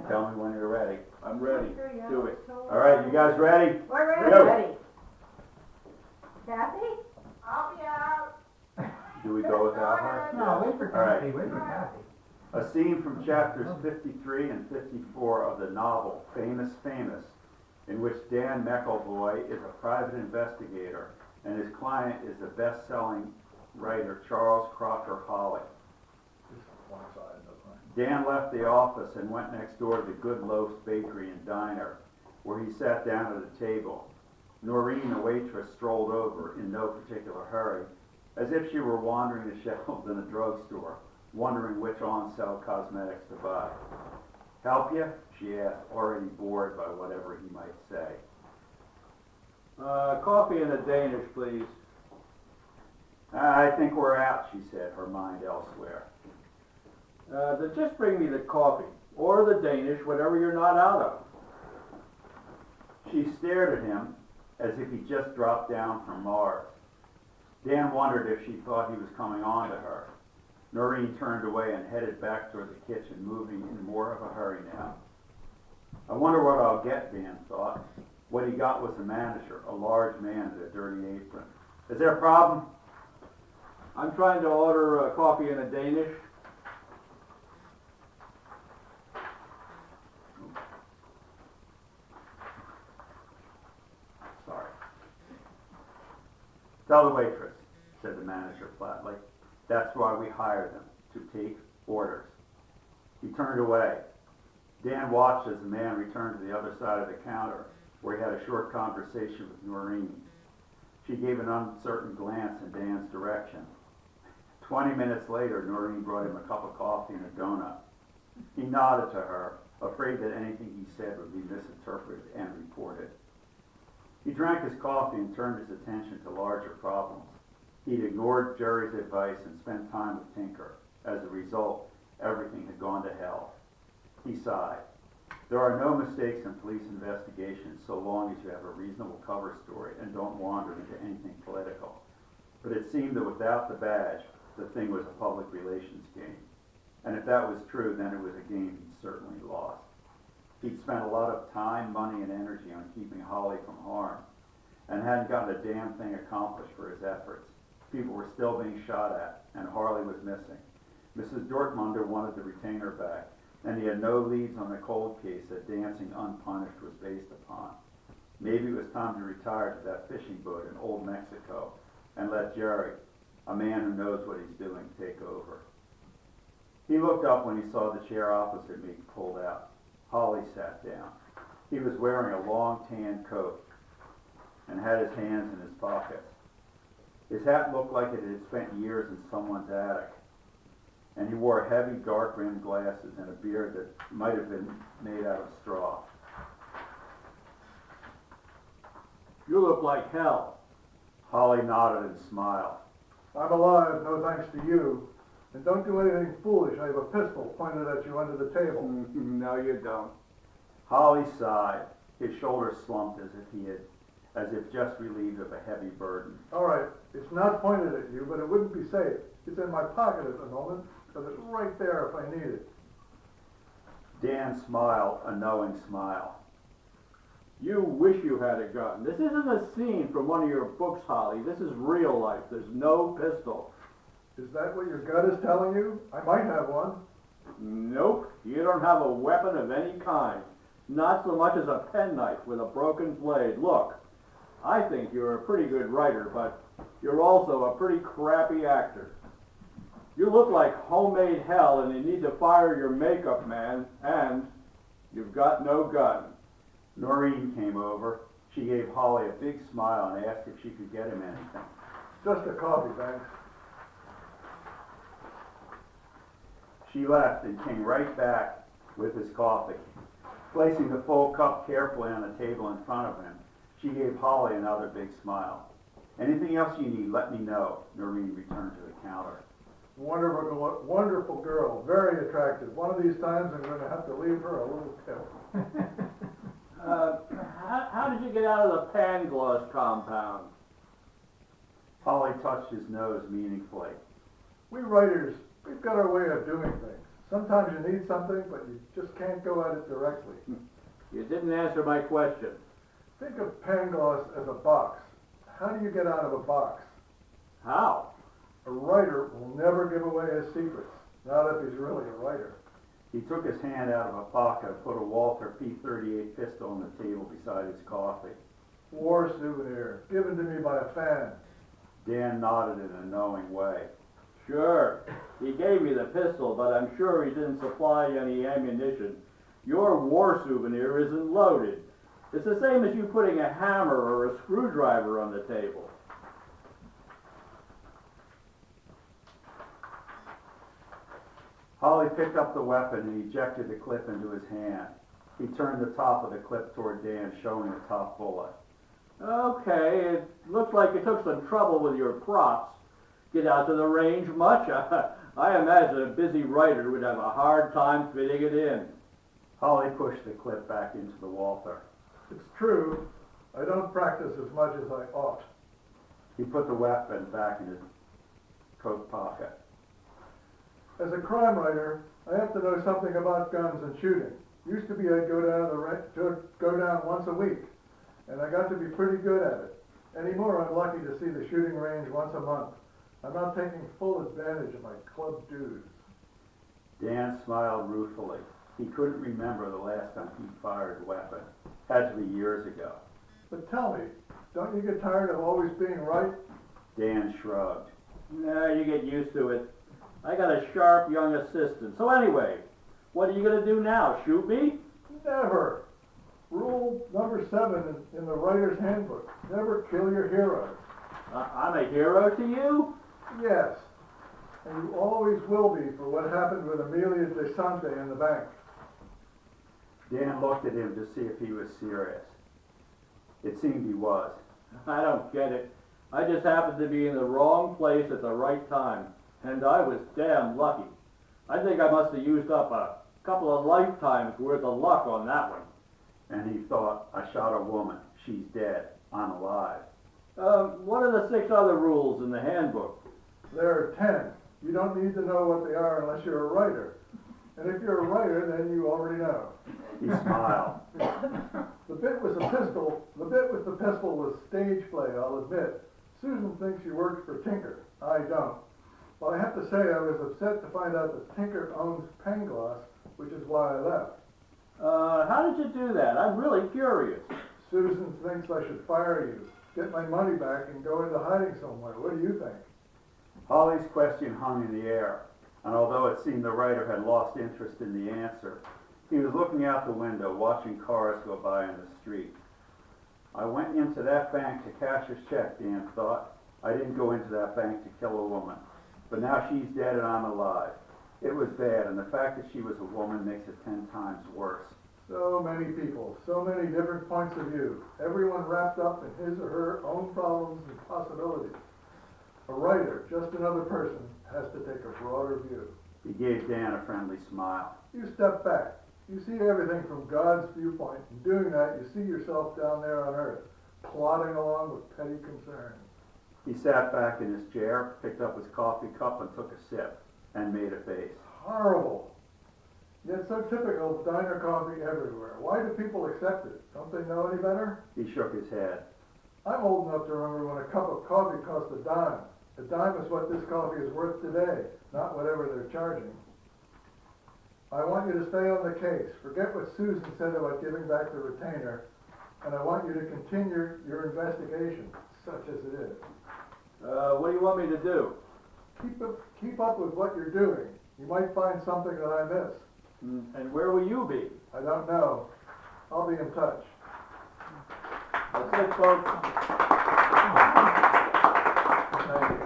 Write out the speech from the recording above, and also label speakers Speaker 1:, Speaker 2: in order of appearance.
Speaker 1: Tell me when you're ready.
Speaker 2: I'm ready. Do it.
Speaker 1: All right, you guys ready?
Speaker 3: We're ready.
Speaker 1: Go.
Speaker 3: Ready. Kathy?
Speaker 4: I'll be out.
Speaker 1: Do we go without her?
Speaker 5: No, wait for
Speaker 1: All right.
Speaker 5: Kathy, wait for Kathy.
Speaker 1: A scene from chapters 53 and 54 of the novel Famous, in which Dan McElvoy is a private investigator and his client is the best-selling writer Charles Crocker Hawley.
Speaker 2: One side, that's right.
Speaker 1: Dan left the office and went next door to the Good Loafs Bakery and Diner, where he sat down at a table. Noreen, the waitress, strolled over in no particular hurry, as if she were wandering the shelves in a drugstore, wondering which on-sale cosmetics to buy. "Help you?" she asked, already bored by whatever he might say.
Speaker 2: Coffee and a Danish, please.
Speaker 1: "I think we're out," she said, her mind elsewhere.
Speaker 2: Then just bring me the coffee, or the Danish, whatever you're not out of.
Speaker 1: She stared at him as if he just dropped down from Mars. Dan wondered if she thought he was coming on to her. Noreen turned away and headed back toward the kitchen, moving in more of a hurry now. "I wonder what I'll get," Dan thought. What he got was the manager, a large man in a dirty apron. "Is there a problem?"
Speaker 2: I'm trying to order coffee and a Danish.
Speaker 1: "Sorry." "Tell the waitress," said the manager flatly. "That's why we hire them, to take orders." He turned away. Dan watched as the man returned to the other side of the counter, where he had a short conversation with Noreen. She gave an uncertain glance in Dan's direction. 20 minutes later, Noreen brought him a cup of coffee and a donut. He nodded to her, afraid that anything he said would be misinterpreted and reported. He drank his coffee and turned his attention to larger problems. He'd ignored Jerry's advice and spent time with Tinker. As a result, everything had gone to hell. He sighed. There are no mistakes in police investigations so long as you have a reasonable cover story and don't wander into anything political. But it seemed that without the badge, the thing was a public relations game. And if that was true, then it was a game he'd certainly lost. He'd spent a lot of time, money, and energy on keeping Holly from harm, and hadn't gotten a damn thing accomplished for his efforts. People were still being shot at, and Harley was missing. Mrs. Dortmunder wanted to retain her back, and he had no leads on the cold case that Dancing Unpunished was based upon. Maybe it was time to retire to that fishing boat in Old Mexico and let Jerry, a man who knows what he's doing, take over. He looked up when he saw the chair opposite me pulled out. Holly sat down. He was wearing a long tan coat and had his hands in his pockets. His hat looked like it had spent years in someone's attic, and he wore heavy, dark-rimmed glasses and a beard that might have been made out of straw.
Speaker 2: You look like hell.
Speaker 1: Holly nodded and smiled.
Speaker 6: "I'm alive, no thanks to you. And don't do anything foolish. I have a pistol pointed at you under the table."
Speaker 2: No, you don't.
Speaker 1: Holly sighed. His shoulders slumped as if just relieved of a heavy burden.
Speaker 6: "All right, it's not pointed at you, but it wouldn't be safe. It's in my pocket at the moment, but it's right there if I need it."
Speaker 1: Dan smiled, a knowing smile.
Speaker 2: You wish you had a gun. This isn't a scene from one of your books, Holly. This is real life. There's no pistol.
Speaker 6: "Is that what your gut is telling you? I might have one."
Speaker 2: Nope. You don't have a weapon of any kind. Not so much as a penknife with a broken blade. Look, I think you're a pretty good writer, but you're also a pretty crappy actor. You look like homemade hell and you need to fire your makeup man, and you've got no gun.
Speaker 1: Noreen came over. She gave Holly a big smile and asked if she could get him anything.
Speaker 6: "Just a coffee, thanks."
Speaker 1: She left and came right back with his coffee. Placing the full cup carefully on the table in front of him, she gave Holly another big smile. "Anything else you need, let me know." Noreen returned to the counter.
Speaker 6: Wonderful girl, very attractive. One of these times I'm going to have to leave her a little tip."
Speaker 2: How did you get out of the Pangloss compound?
Speaker 1: Holly touched his nose meaningfully.
Speaker 6: "We writers, we've got our way of doing things. Sometimes you need something, but you just can't go at it directly.
Speaker 2: You didn't answer my question.
Speaker 6: Think of Pangloss as a box. How do you get out of a box?
Speaker 2: How?
Speaker 6: A writer will never give away his secrets, not if he's really a writer.
Speaker 1: He took his hand out of a pocket and put a Walther P-38 pistol on the table beside his coffee.
Speaker 6: War souvenir, given to me by a fan.
Speaker 1: Dan nodded in a knowing way.
Speaker 2: Sure, he gave me the pistol, but I'm sure he didn't supply any ammunition. Your war souvenir isn't loaded. It's the same as you putting a hammer or a screwdriver on the table.
Speaker 1: Holly picked up the weapon and ejected the clip into his hand. He turned the top of the clip toward Dan, showing the top bullet.
Speaker 2: Okay, it looks like you took some trouble with your props. Get out to the range much? I imagine a busy writer would have a hard time fitting it in.
Speaker 1: Holly pushed the clip back into the Walther.
Speaker 6: It's true, I don't practice as much as I ought.
Speaker 1: He put the weapon back in his coat pocket.
Speaker 6: As a crime writer, I have to know something about guns and shooting. Used to be I'd go down once a week, and I got to be pretty good at it. Anymore, I'm lucky to see the shooting range once a month. I'm not taking full advantage of my club dues.
Speaker 1: Dan smiled ruefully. He couldn't remember the last time he fired a weapon. Had to be years ago.
Speaker 6: But tell me, don't you get tired of always being right?
Speaker 1: Dan shrugged.
Speaker 2: Nah, you get used to it. I got a sharp young assistant. So anyway, what are you going to do now? Shoot me?
Speaker 6: Never. Rule number 7 in the writer's handbook. Never kill your heroes.
Speaker 2: I'm a hero to you?
Speaker 6: Yes. And you always will be for what happened with Amelia DeSante in the bank.
Speaker 1: Dan looked at him to see if he was serious. It seemed he was.
Speaker 2: I don't get it. I just happened to be in the wrong place at the right time, and I was damn lucky. I think I must have used up a couple of lifetimes worth of luck on that one.
Speaker 1: And he thought, I shot a woman. She's dead. I'm alive.
Speaker 2: What are the 6 other rules in the handbook?
Speaker 6: There are 10. You don't need to know what they are unless you're a writer. And if you're a writer, then you already know.
Speaker 1: He smiled.
Speaker 6: The bit with the pistol was stage play, I'll admit. Susan thinks she works for Tinker. I don't. Well, I have to say I was upset to find out that Tinker owns Pangloss, which is why I left.
Speaker 2: How did you do that? I'm really curious.
Speaker 6: Susan thinks I should fire you, get my money back, and go into hiding somewhere. What do you think?
Speaker 1: Holly's question hung in the air, and although it seemed the writer had lost interest in the answer, he was looking out the window, watching cars go by in the street. I went into that bank to cash his check, Dan thought. I didn't go into that bank to kill a woman. But now she's dead and I'm alive. It was bad, and the fact that she was a woman makes it 10 times worse.
Speaker 6: So many people, so many different points of view, everyone wrapped up in his or her own problems and possibilities. A writer, just another person, has to take a broader view.
Speaker 1: He gave Dan a friendly smile.
Speaker 6: You step back. You see everything from God's viewpoint. In doing that, you see yourself down there on earth, plodding along with petty concerns.
Speaker 1: He sat back in his chair, picked up his coffee cup and took a sip, and made a face.
Speaker 6: Horrible. Yet so typical of diner coffee everywhere. Why do people accept it? Don't they know any better?
Speaker 1: He shook his head.
Speaker 6: I'm old enough to remember when a cup of coffee cost a dime. A dime is what this coffee is worth today, not whatever they're charging. I want you to stay on the case. Forget what Susan said about giving back the retainer, and I want you to continue your investigation, such as it is.
Speaker 2: What do you want me to do?
Speaker 6: Keep up with what you're doing. You might find something that I miss.
Speaker 2: And where will you be?
Speaker 6: I don't know. I'll be in touch.
Speaker 2: That's it, folks.
Speaker 6: Thank you.